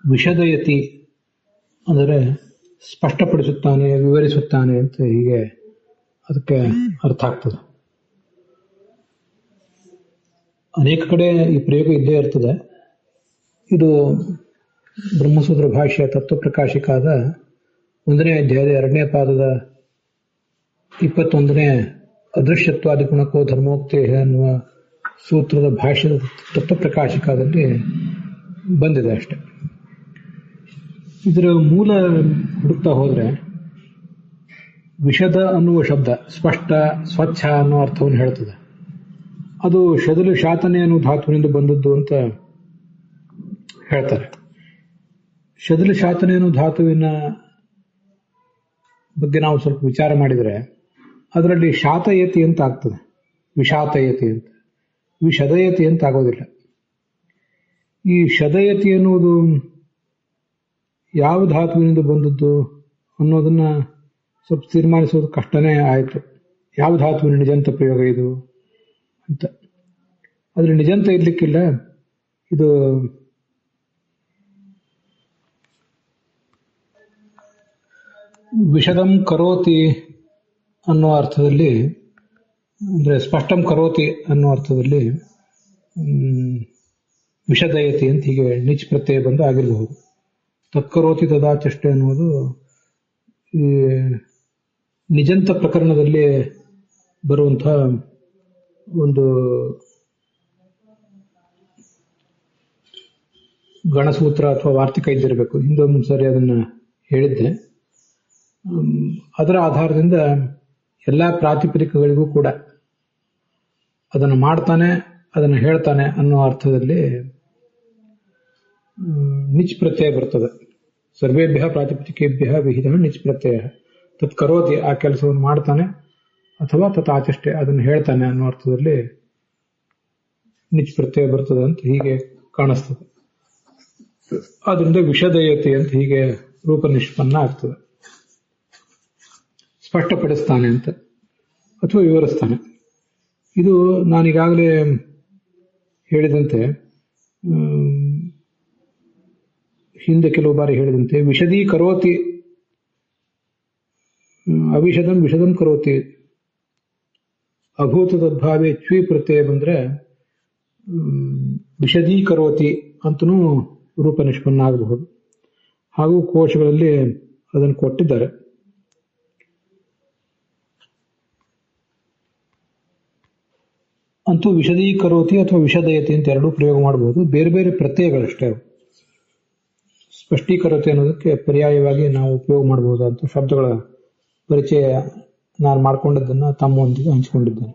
ವಿಶದಯತಿ ಅಂದರೆ ಸ್ಪಷ್ಟಪಡಿಸುತ್ತಾನೆ, ವಿವರಿಸುತ್ತಾನೆ ಅಂತ ಹೀಗೆ ಅದಕ್ಕೆ ಅರ್ಥ ಆಗ್ತದೆ. ಅನೇಕ ಕಡೆ ಈ ಪ್ರಯೋಗ ಇದ್ದೇ ಇರ್ತದೆ. ಇದು ಬ್ರಹ್ಮಸೂತ್ರ ಭಾಷ್ಯ ತತ್ವಪ್ರಕಾಶಿಕಾದ 1ನೇ ಅಧ್ಯಾಯದ 2ನೇ ಪಾದದ 21ನೇ ಅದೃಶ್ಯತ್ವಾದಿ ಗುಣಕೋ ಧರ್ಮೋಕ್ತೇ ಅನ್ನುವ ಸೂತ್ರದ ಭಾಷ್ಯದ ತತ್ವಪ್ರಕಾಶಿಕಾದಲ್ಲಿ ಬಂದಿದೆ ಅಷ್ಟೆ. ಇದರ ಮೂಲ ಹುಡುಕ್ತಾ ಹೋದ್ರೆ ವಿಶದ ಅನ್ನುವ ಶಬ್ದ ಸ್ಪಷ್ಟ, ಸ್ವಚ್ಛ ಅನ್ನೋ ಅರ್ಥವನ್ನು ಹೇಳ್ತದೆ. ಅದು ಶದಲು ಶಾತನೆ ಅನ್ನೋ ಧಾತುವಿನಿಂದ ಬಂದದ್ದು ಅಂತ ಹೇಳ್ತಾರೆ. ಶದಲು ಶಾತನೆ ಅನ್ನೋ ಧಾತುವಿನ ಬಗ್ಗೆ ನಾವು ಸ್ವಲ್ಪ ವಿಚಾರ ಮಾಡಿದರೆ ಅದರಲ್ಲಿ ಶಾತಯತಿ ಅಂತ ಆಗ್ತದೆ, ವಿಷಾತಯತಿ ಅಂತ. ವಿಷದಯತಿ ಅಂತ ಆಗೋದಿಲ್ಲ. ಈ ಶದಯತಿ ಅನ್ನುವುದು ಯಾವ ಧಾತುವಿನಿಂದ ಬಂದದ್ದು ಅನ್ನೋದನ್ನ ಸ್ವಲ್ಪ ತೀರ್ಮಾನಿಸೋದು ಕಷ್ಟನೇ ಆಯಿತು. ಯಾವ ಧಾತುವಿನ ನಿಜಂತ ಪ್ರಯೋಗ ಇದು ಅಂತ. ಅದ್ರ ನಿಜಂತ ಇರ್ಲಿಕ್ಕಿಲ್ಲ. ಇದು ವಿಷದಂ ಕರೋತಿ ಅನ್ನೋ ಅರ್ಥದಲ್ಲಿ, ಅಂದರೆ ಸ್ಪಷ್ಟಂ ಕರೋತಿ ಅನ್ನೋ ಅರ್ಥದಲ್ಲಿ ವಿಷದಯತಿ ಅಂತ ಹೀಗೆ ನಿಚ್ ಪ್ರತ್ಯಯ ಬಂದು ಆಗಿರಬಹುದು. ತತ್ಕರೋತಿ ತದಾ ಚಷ್ಟೆ ಅನ್ನೋದು ಈ ನಿಜಂತ ಪ್ರಕರಣದಲ್ಲಿ ಬರುವಂತಹ ಒಂದು ಗಣಸೂತ್ರ ಅಥವಾ ವಾರ್ತಿಕ ಇದ್ದಿರಬೇಕು. ಹಿಂದೊಂದು ಸರಿ ಅದನ್ನ ಹೇಳಿದ್ದೆ. ಅದರ ಆಧಾರದಿಂದ ಎಲ್ಲ ಪ್ರಾತಿಪದಿಕಗಳಿಗೂ ಕೂಡ ಅದನ್ನು ಮಾಡ್ತಾನೆ, ಅದನ್ನು ಹೇಳ್ತಾನೆ ಅನ್ನೋ ಅರ್ಥದಲ್ಲಿ ನಿಚ್ ಪ್ರತ್ಯಯ ಬರ್ತದೆ. ಸರ್ವೇಭ್ಯ ಪ್ರಾತಿಪದಿಕೇಭ್ಯ ವಿಹಿತ ನಿಚ್ ಪ್ರತ್ಯಯ. ತತ್ ಕರೋತಿ ಆ ಕೆಲಸವನ್ನು ಮಾಡ್ತಾನೆ, ಅಥವಾ ತತ್ ಆಚಷ್ಟೆ ಅದನ್ನು ಹೇಳ್ತಾನೆ ಅನ್ನೋ ಅರ್ಥದಲ್ಲಿ ನಿಚ್ ಪ್ರತ್ಯಯ ಬರ್ತದೆ ಅಂತ ಹೀಗೆ ಕಾಣಿಸ್ತದೆ. ಆದ್ರಿಂದ ವಿಷದಯತೆ ಅಂತ ಹೀಗೆ ರೂಪ ನಿಷ್ಪನ್ನ ಆಗ್ತದೆ. ಸ್ಪಷ್ಟಪಡಿಸ್ತಾನೆ ಅಂತ ಅಥವಾ ವಿವರಿಸ್ತಾನೆ. ಇದು ನಾನೀಗಾಗಲೇ ಹೇಳಿದಂತೆ, ಹಿಂದೆ ಕೆಲವು ಬಾರಿ ಹೇಳಿದಂತೆ, ವಿಶದೀಕರೋತಿ, ಅವಿಷದಂ ವಿಷದಂ ಕರೋತಿ, ಅಭೂತ ತದ್ಭಾವೇ ಚ್ವಿ ಪ್ರತ್ಯಯ ಬಂದ್ರೆ ವಿಶದೀಕರೋತಿ ಅಂತನೂ ರೂಪ ನಿಷ್ಪನ್ನ ಆಗಬಹುದು. ಹಾಗೂ ಕೋಶಗಳಲ್ಲಿ ಅದನ್ನು ಕೊಟ್ಟಿದ್ದಾರೆ. ಅಂತೂ ವಿಶದೀಕರೋತಿ ಅಥವಾ ವಿಷದಯತಿ ಅಂತ ಎರಡೂ ಪ್ರಯೋಗ ಮಾಡಬಹುದು. ಬೇರೆ ಬೇರೆ ಪ್ರತ್ಯಯಗಳಷ್ಟೇ. ಸ್ಪಷ್ಟೀಕರೋತಿ ಅನ್ನೋದಕ್ಕೆ ಪರ್ಯಾಯವಾಗಿ ನಾವು ಉಪಯೋಗ ಮಾಡಬಹುದು ಅಂತ ಶಬ್ದಗಳ ಪರಿಚಯ ನಾನು ಮಾಡಿಕೊಂಡಿದ್ದನ್ನು ತಮ್ಮೊಂದಿಗೆ ಹಂಚಿಕೊಂಡಿದ್ದೇನೆ.